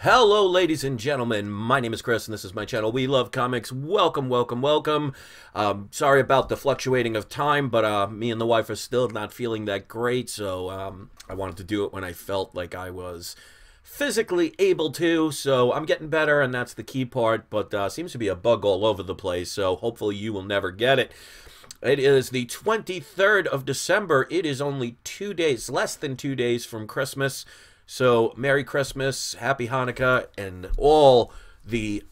Hello, ladies and gentlemen. My name is Chris, and this is my channel. We Love Comics. Welcome, welcome, welcome. Sorry about the fluctuating of time, but me and the wife are still not feeling that great, so I wanted to do it when I felt like I was physically able to. So I'm getting better, and that's the key part, but seems to be a bug all over the place, so hopefully you will never get it. It is the 23rd of December. It is only 2 days, less than 2 days from Christmas. So, Merry Christmas, Happy Hanukkah, and all the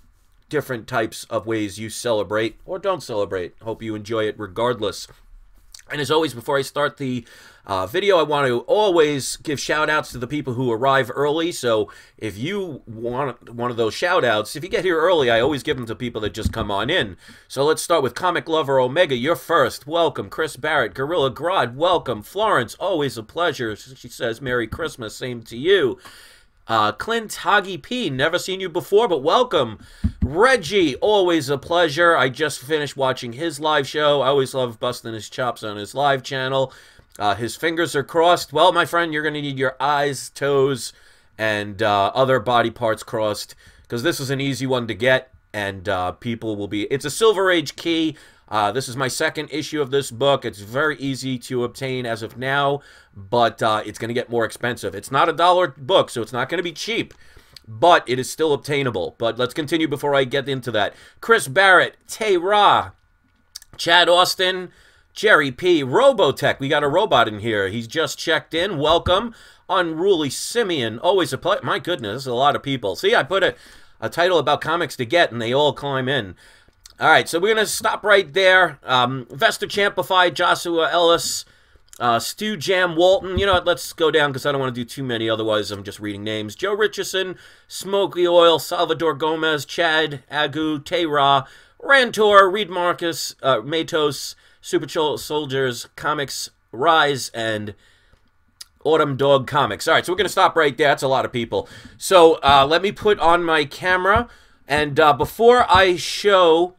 different types of ways you celebrate or don't celebrate. Hope you enjoy it regardless. And as always, before I start the video, I want to always give shout-outs to the people who arrive early. So if you want one of those shout-outs, if you get here early, I always give them to people that just come on in. So let's start with Comic Lover Omega. You're first. Welcome. Chris Barrett. Gorilla Grodd. Welcome. Florence. Always a pleasure. She says, Merry Christmas. Same to you. Clint Hoggy P, never seen you before, but welcome. Reggie, always a pleasure. I just finished watching his live show. I always love busting his chops on his live channel. His fingers are crossed. Well, my friend, you're going to need your eyes, toes, and other body parts crossed, because this is an easy one to get, and people will be... It's a Silver Age key. This is my second issue of this book. It's very easy to obtain as of now, but it's going to get more expensive. It's not a $1 book, so it's not going to be cheap, but it is still obtainable. But let's continue before I get into that. Chris Barrett, Tay Ra, Chad Austin, Jerry P, Robotech. We got a robot in here. He's just checked in. Welcome. Unruly Simeon. Always a pleasure. My goodness, this is a lot of people. See, I put a title about comics to get, and they all climb in. All right, so we're going to stop right there. Vester Champify, Joshua Ellis, Stu Jam Walton. You know what, let's go down because I don't want to do too many, otherwise I'm just reading names. Joe Richardson, Smokey Oil, Salvador Gomez, Chad, Agu, Tay Ra, Rantor, Reed Marcus, Matos, Super Soldiers, Comics, Rise, and Autumn Dog Comics. All right, so we're going to stop right there. That's a lot of people. So let me put on my camera, and before I show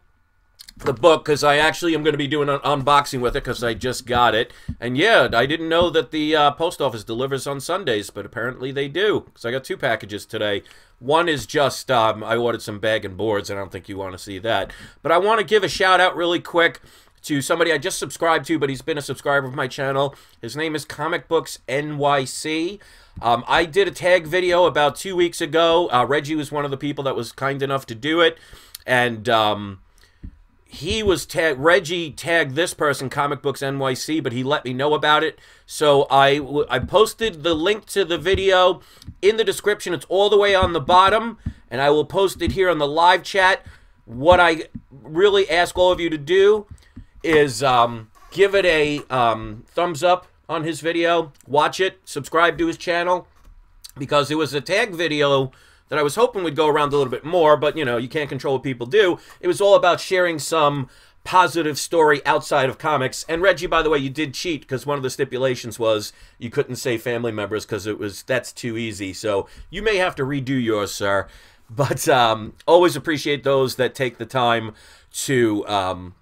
the book, because I actually am going to be doing an unboxing with it because I just got it. And yeah, I didn't know that the post office delivers on Sundays, but apparently they do, because I got 2 packages today. One is just, I ordered some bag and boards, and I don't think you want to see that. But I want to give a shout out really quick to somebody I just subscribed to, but he's been a subscriber of my channel. His name is ComicbooksNYC. I did a tag video about 2 weeks ago. Reggie was one of the people that was kind enough to do it, and he was Reggie tagged this person, ComicbooksNYC, but he let me know about it. So I posted the link to the video in the description. It's all the way on the bottom, and I will post it here on the live chat. What I really ask all of you to do is give it a thumbs up on his video, watch it, subscribe to his channel, because it was a tag video that I was hoping would go around a little bit more, but, you know, you can't control what people do. It was all about sharing some positive story outside of comics. And Reggie, by the way, you did cheat, because one of the stipulations was you couldn't say family members, because that's too easy. So you may have to redo yours, sir. But always appreciate those that take the time to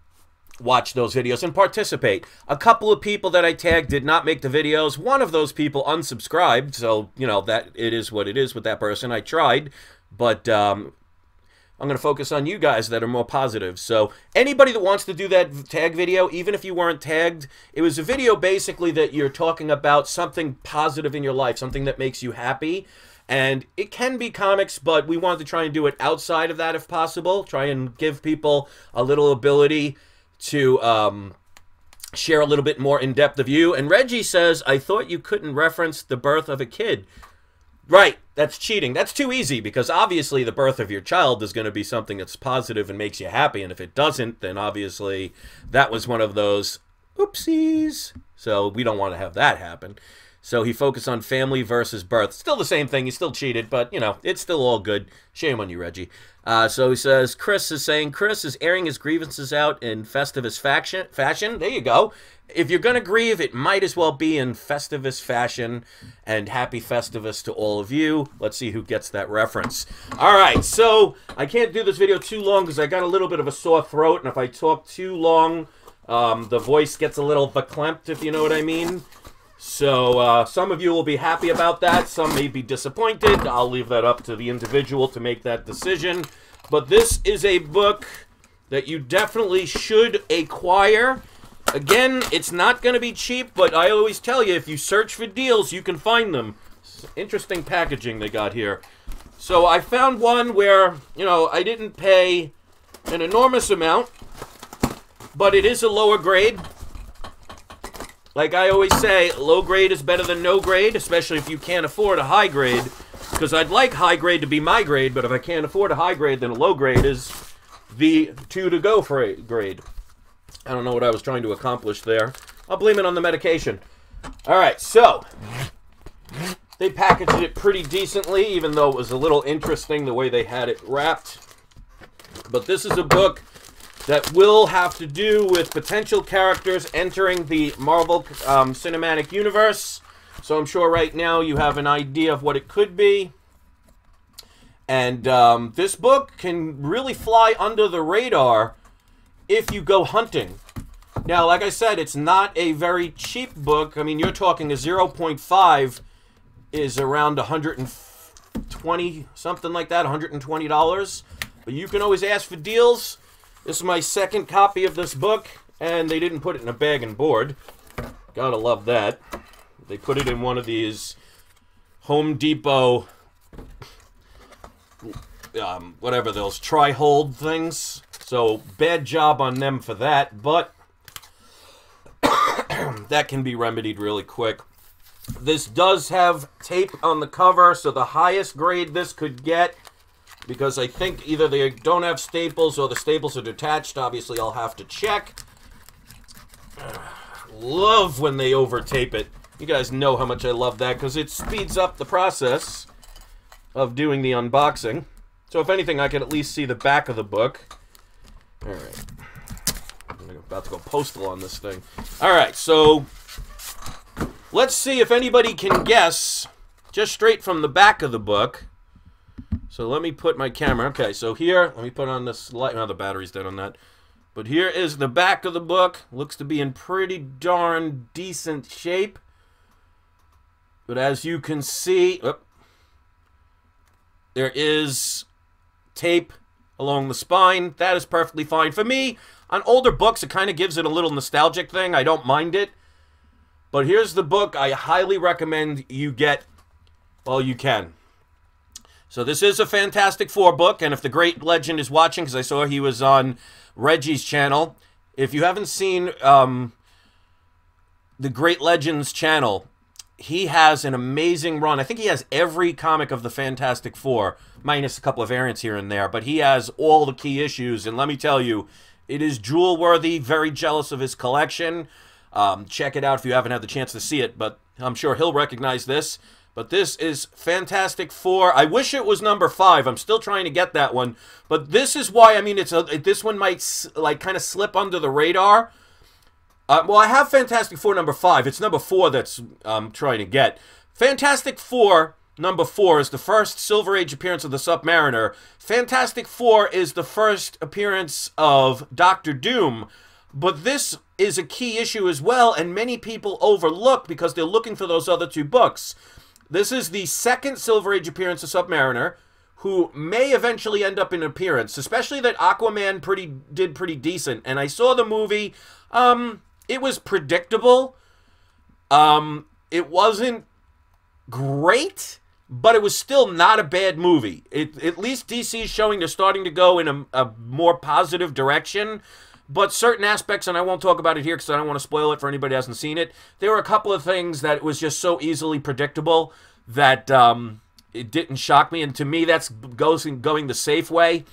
watch those videos and participate. A couple of people that I tagged did not make the videos. One of those people unsubscribed, so, you know, that it is what it is with that person. I tried, but I'm going to focus on you guys that are more positive. So anybody that wants to do that tag video, even if you weren't tagged, it was a video basically that you're talking about something positive in your life, something that makes you happy. And it can be comics, but we wanted to try and do it outside of that if possible. Try and give people a little ability to share a little bit more in depth of you. And Reggie says, I thought you couldn't reference the birth of a kid. Right, that's cheating. That's too easy, because obviously the birth of your child is going to be something that's positive and makes you happy, and if it doesn't, then obviously that was one of those oopsies. So we don't want to have that happen. So he focused on family versus birth. Still the same thing. He still cheated, but, you know, it's still all good. Shame on you, Reggie. So he says, Chris is saying, Chris is airing his grievances out in Festivus fashion. There you go. If you're going to grieve, it might as well be in Festivus fashion. And happy Festivus to all of you. Let's see who gets that reference. All right, so I can't do this video too long because I got a little bit of a sore throat. And if I talk too long, the voice gets a little verklempt, if you know what I mean. So some of you will be happy about that. Some may be disappointed. I'll leave that up to the individual to make that decision. But this is a book that you definitely should acquire. Again, it's not going to be cheap, but I always tell you, if you search for deals, you can find them. Interesting packaging they got here. So I found one where, you know, I didn't pay an enormous amount, but it is a lower grade. Like I always say, low grade is better than no grade, especially if you can't afford a high grade. Because I'd like high grade to be my grade, but if I can't afford a high grade, then a low grade is the to-go grade. I don't know what I was trying to accomplish there. I'll blame it on the medication. Alright, so they packaged it pretty decently, even though it was a little interesting the way they had it wrapped. But this is a book that will have to do with potential characters entering the Marvel Cinematic Universe. So I'm sure right now you have an idea of what it could be. And this book can really fly under the radar if you go hunting. Now, like I said, it's not a very cheap book. I mean, you're talking a 0.5 is around 120, something like that, $120. But you can always ask for deals. This is my second copy of this book, and they didn't put it in a bag and board. Gotta love that. They put it in one of these Home Depot, whatever those tri-hold things. So, bad job on them for that, but that can be remedied really quick. This does have tape on the cover, so the highest grade this could get, because I think either they don't have staples or the staples are detached. Obviously, I'll have to check. Love when they over-tape it. You guys know how much I love that, because it speeds up the process of doing the unboxing. So if anything, I can at least see the back of the book. Alright. I'm about to go postal on this thing. Alright, so let's see if anybody can guess just straight from the back of the book. So let me put my camera. Okay, so here, let me put on this light. Now the battery's dead on that. But here is the back of the book. Looks to be in pretty darn decent shape. But as you can see, there is tape along the spine. That is perfectly fine. For me, on older books, it kind of gives it a little nostalgic thing. I don't mind it. But here's the book I highly recommend you get while you can. So this is a Fantastic Four book, and if the Great Legend is watching, because I saw he was on Reggie's channel, if you haven't seen the Great Legend's channel, he has an amazing run. I think he has every comic of the Fantastic Four, minus a couple of variants here and there, but he has all the key issues, and let me tell you, it is jewel-worthy. Very jealous of his collection. Check it out if you haven't had the chance to see it, but I'm sure he'll recognize this. But this is Fantastic Four. I wish it was number 5. I'm still trying to get that one. But this is why, I mean, this one might like kind of slip under the radar. Well, I have Fantastic Four number 5. It's number 4 that's trying to get. Fantastic Four number 4 is the first Silver Age appearance of the Submariner. Fantastic Four is the first appearance of Doctor Doom. But this is a key issue as well, and many people overlook because they're looking for those other 2 books. This is the second Silver Age appearance of Submariner, who may eventually end up in an appearance, especially that Aquaman did pretty decent. And I saw the movie. It was predictable. It wasn't great, but it was still not a bad movie. At least DC is showing they're starting to go in a more positive direction. But certain aspects, and I won't talk about it here because I don't want to spoil it for anybody who hasn't seen it, there were a couple of things that was just so easily predictable that it didn't shock me. And to me, that's going the safe way.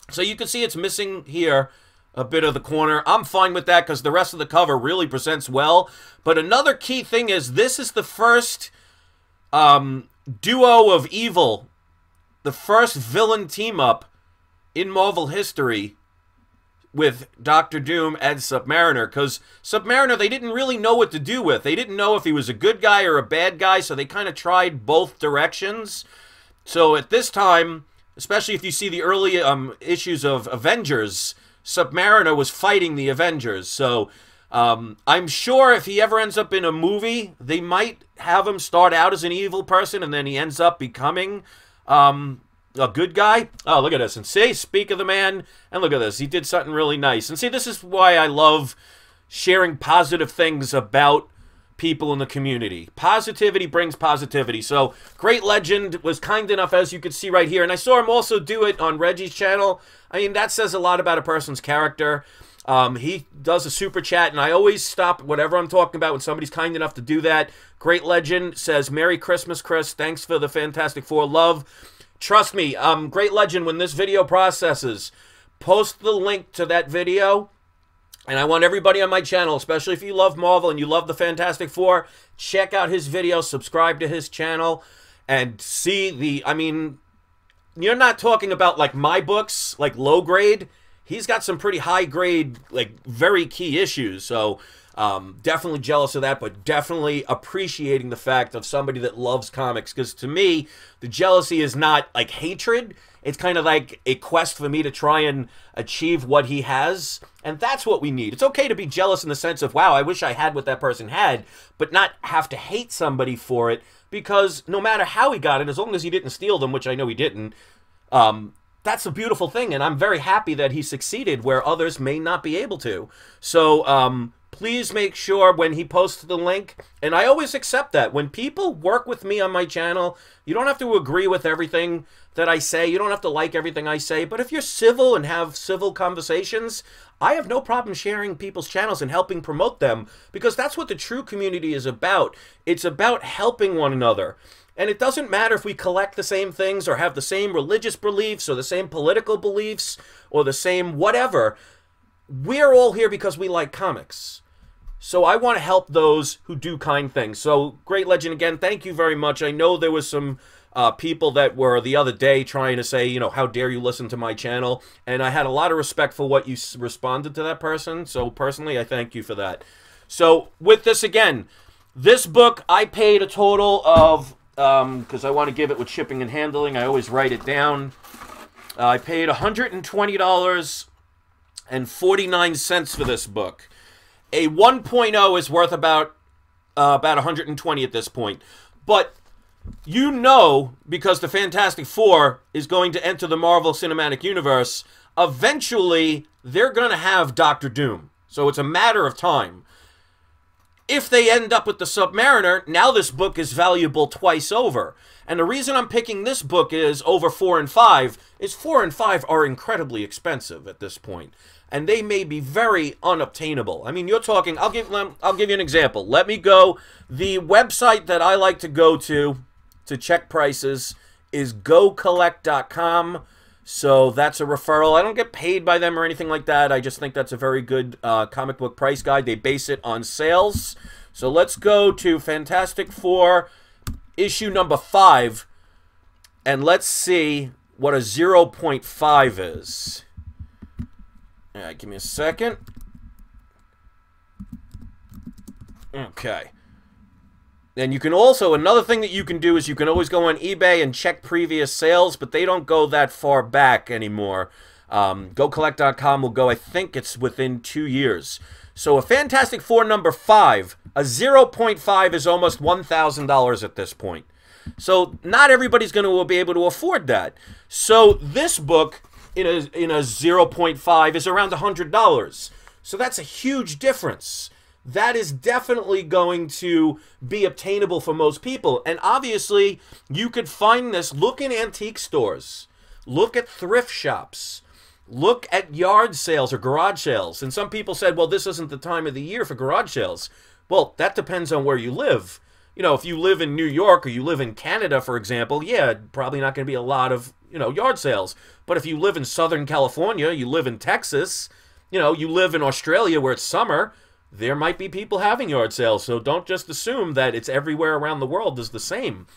So you can see it's missing here a bit of the corner. I'm fine with that because the rest of the cover really presents well. But another key thing is this is the first duo of evil, the first villain team-up in Marvel history with Doctor Doom and Submariner, because Submariner, they didn't really know what to do with. They didn't know if he was a good guy or a bad guy, so they kind of tried both directions. So at this time, especially if you see the early issues of Avengers, Submariner was fighting the Avengers. So I'm sure if he ever ends up in a movie, they might have him start out as an evil person and then he ends up becoming a good guy. Oh, look at this. And see, speak of the man, and look at this. He did something really nice. And see, this is why I love sharing positive things about people in the community. Positivity brings positivity. So, Great Legend was kind enough, as you can see right here, and I saw him also do it on Reggie's channel. I mean, that says a lot about a person's character. He does a super chat, and I always stop whatever I'm talking about when somebody's kind enough to do that. Great Legend says, Merry Christmas, Chris. Thanks for the Fantastic Four love. Trust me, Great Legend, when this video processes, post the link to that video. And I want everybody on my channel, especially if you love Marvel and you love the Fantastic Four, check out his video, subscribe to his channel, and see the, I mean, you're not talking about like my books, like low grade. He's got some pretty high grade, like very key issues. So definitely jealous of that, but definitely appreciating the fact of somebody that loves comics. Because to me, the jealousy is not like hatred. It's kind of like a quest for me to try and achieve what he has. And that's what we need. It's okay to be jealous in the sense of, wow, I wish I had what that person had, but not have to hate somebody for it. Because no matter how he got it, as long as he didn't steal them, which I know he didn't, that's a beautiful thing. And I'm very happy that he succeeded where others may not be able to. So, please make sure when he posts the link, and I always accept that. When people work with me on my channel, you don't have to agree with everything that I say. You don't have to like everything I say. But if you're civil and have civil conversations, I have no problem sharing people's channels and helping promote them, because that's what the true community is about. It's about helping one another. And it doesn't matter if we collect the same things or have the same religious beliefs or the same political beliefs or the same whatever. We're all here because we like comics. So I want to help those who do kind things. So, Great Legend, again, thank you very much. I know there was some people that were the other day trying to say, you know, how dare you listen to my channel? And I had a lot of respect for what you responded to that person. So, personally, I thank you for that. So, with this, again, this book, I paid a total of, because I want to give it with shipping and handling, I always write it down. I paid $120.49 for this book. A 1.0 is worth about 120 at this point. But you know, because the Fantastic Four is going to enter the Marvel Cinematic Universe, eventually they're going to have Doctor Doom. So it's a matter of time. If they end up with the Submariner, now this book is valuable twice over. And the reason I'm picking this book is over 4 and 5 is 4 and 5 are incredibly expensive at this point. And they may be very unobtainable. I mean, you're talking, I'll give you an example. Let me go. The website that I like to go to check prices is gocollect.com. So that's a referral. I don't get paid by them or anything like that. I just think that's a very good comic book price guide. They base it on sales. So let's go to Fantastic Four issue number 5. And let's see what a 0.5 is. All right, give me a second. Okay. And you can also, another thing that you can do is you can always go on eBay and check previous sales, but they don't go that far back anymore. GoCollect.com will go, I think it's within 2 years. So a Fantastic Four number 5, a 0.5 is almost $1,000 at this point. So not everybody's going to be able to afford that. So this book in a 0.5 is around $100. So that's a huge difference. That is definitely going to be obtainable for most people. And obviously, you could find this. Look in antique stores. Look at thrift shops. Look at yard sales or garage sales. And some people said, well, this isn't the time of the year for garage sales. Well, that depends on where you live. You know, if you live in New York or you live in Canada, for example, yeah, probably not going to be a lot of, you know, yard sales. But if you live in Southern California, you live in Texas, you know, you live in Australia where it's summer, there might be people having yard sales. So don't just assume that it's everywhere around the world is the same.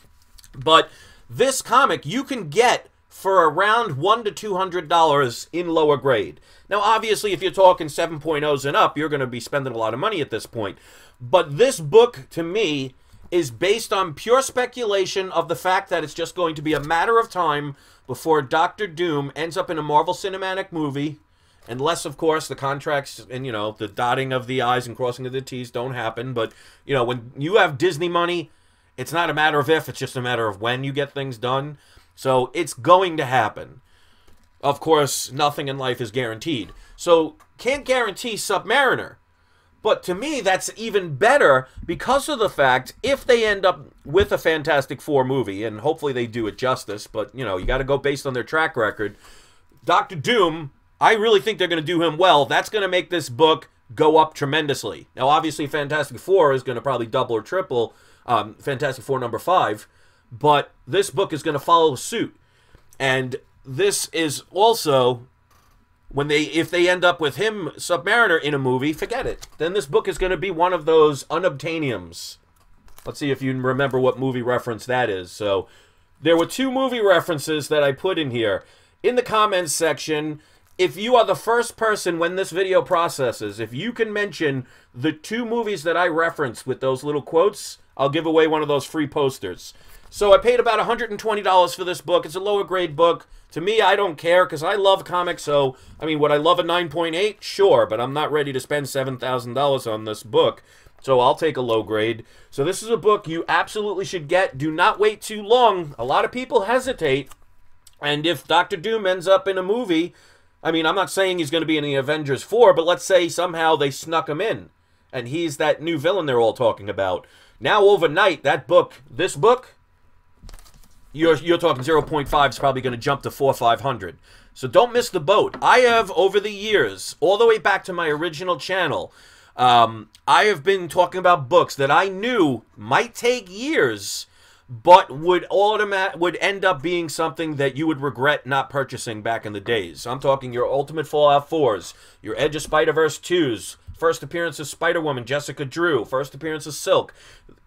But this comic you can get for around $100 to $200 in lower grade. Now, obviously, if you're talking 7.0s and up, you're going to be spending a lot of money at this point. But this book, to me, is based on pure speculation of the fact that it's just going to be a matter of time before Doctor Doom ends up in a Marvel Cinematic movie Unless, of course, the contracts and, you know, the dotting of the I's and crossing of the T's don't happen. But, you know, when you have Disney money, it's not a matter of if, it's just a matter of when you get things done. So it's going to happen. Of course, nothing in life is guaranteed. So can't guarantee Submariner. But to me, that's even better because of the fact, if they end up with a Fantastic Four movie, and hopefully they do it justice, but, you know, you got to go based on their track record. Dr. Doom, I really think they're going to do him well. That's going to make this book go up tremendously. Now, obviously, Fantastic Four is going to probably double or triple Fantastic Four #5, but this book is going to follow suit. And this is also... if they end up with him, Submariner, in a movie, forget it. Then this book is going to be one of those unobtainiums. Let's see if you remember what movie reference that is. So, there were 2 movie references that I put in here. In the comments section, if you are the first person when this video processes, if you can mention the 2 movies that I referenced with those little quotes, I'll give away one of those free posters. So I paid about $120 for this book. It's a lower grade book. To me, I don't care because I love comics. So, I mean, would I love a 9.8? Sure, but I'm not ready to spend $7,000 on this book. So I'll take a low grade. So this is a book you absolutely should get. Do not wait too long. A lot of people hesitate. And if Dr. Doom ends up in a movie, I mean, I'm not saying he's going to be in the Avengers 4, but let's say somehow they snuck him in. And he's that new villain they're all talking about. Now, overnight, this book... You're talking 0.5 is probably going to jump to 4,500. So don't miss the boat. I have, over the years, all the way back to my original channel, I have been talking about books that I knew might take years, but would end up being something that you would regret not purchasing back in the days. I'm talking your Ultimate Fallout 4s, your Edge of Spider-Verse 2s, first appearance of Spider-Woman, Jessica Drew, first appearance of Silk.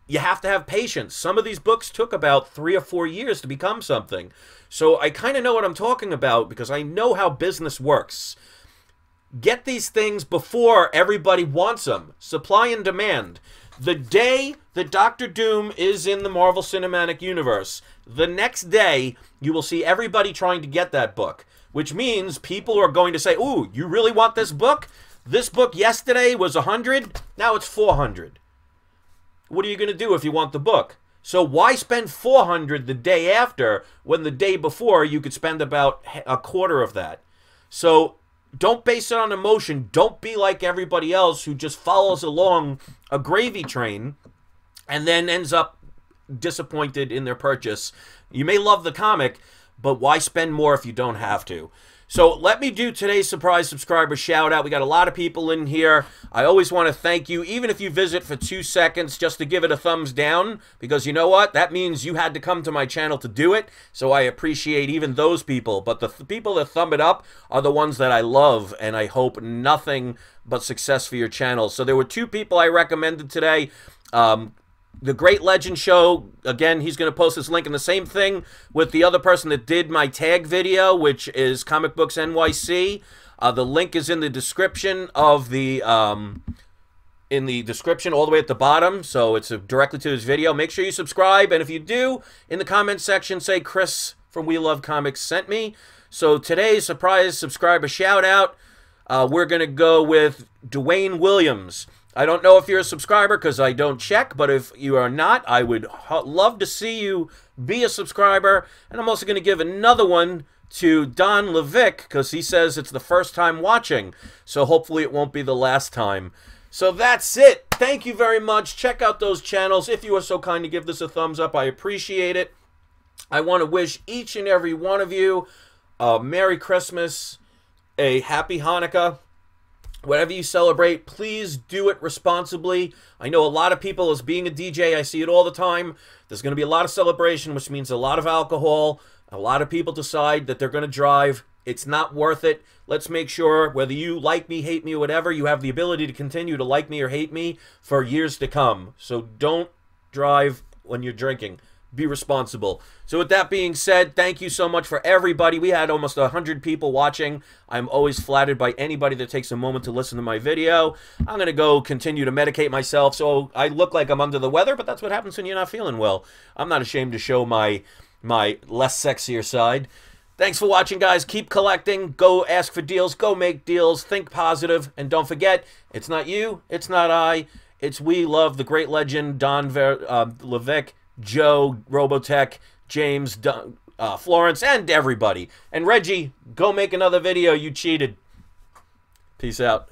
You have to have patience. Some of these books took about 3 or 4 years to become something. So I kind of know what I'm talking about because I know how business works. Get these things before everybody wants them. Supply and demand. The day that Dr. Doom is in the Marvel Cinematic Universe, the next day you will see everybody trying to get that book. Which means people are going to say, ooh, you really want this book? This book yesterday was 100, now it's 400. What are you going to do if you want the book? So why spend 400 the day after when the day before you could spend about a quarter of that? So don't base it on emotion. Don't be like everybody else who just follows along a gravy train and then ends up disappointed in their purchase. You may love the comic, but why spend more if you don't have to? So let me do today's surprise subscriber shout out. We got a lot of people in here. I always want to thank you, even if you visit for 2 seconds, just to give it a thumbs down, because you know what? That means you had to come to my channel to do it, so I appreciate even those people. But the people that thumb it up are the ones that I love, and I hope nothing but success for your channel. So there were 2 people I recommended today. The Great Legend Show, again, he's going to post this link, and the same thing with the other person that did my tag video, which is ComicbooksNYC. The link is in the description of the, description all the way at the bottom, so it's directly to his video. Make sure you subscribe, and if you do, in the comment section, say Chris from We Love Comics sent me. So today's surprise subscriber shout out, we're going to go with Dwayne Williams. I don't know if you're a subscriber because I don't check, but if you are not, I would love to see you be a subscriber. And I'm also going to give another one to Don Levick because he says it's the first time watching. So hopefully it won't be the last time. So that's it. Thank you very much. Check out those channels. If you are so kind to give this a thumbs up, I appreciate it. I want to wish each and every one of you a Merry Christmas, a Happy Hanukkah. Whatever you celebrate, please do it responsibly. I know a lot of people, as being a DJ, I see it all the time. There's going to be a lot of celebration, which means a lot of alcohol. A lot of people decide that they're going to drive. It's not worth it. Let's make sure, whether you like me, hate me, or whatever, you have the ability to continue to like me or hate me for years to come. So don't drive when you're drinking. Be responsible. So with that being said, thank you so much for everybody. We had almost 100 people watching. I'm always flattered by anybody that takes a moment to listen to my video. I'm going to go continue to medicate myself, so I look like I'm under the weather, but that's what happens when you're not feeling well. I'm not ashamed to show my less sexier side. Thanks for watching, guys. Keep collecting. Go ask for deals. Go make deals. Think positive. And don't forget, it's not you. It's not I. It's we love the great legend, Don Levick, Joe, Robotech, James, Florence, and everybody. And Reggie, go make another video. You cheated. Peace out.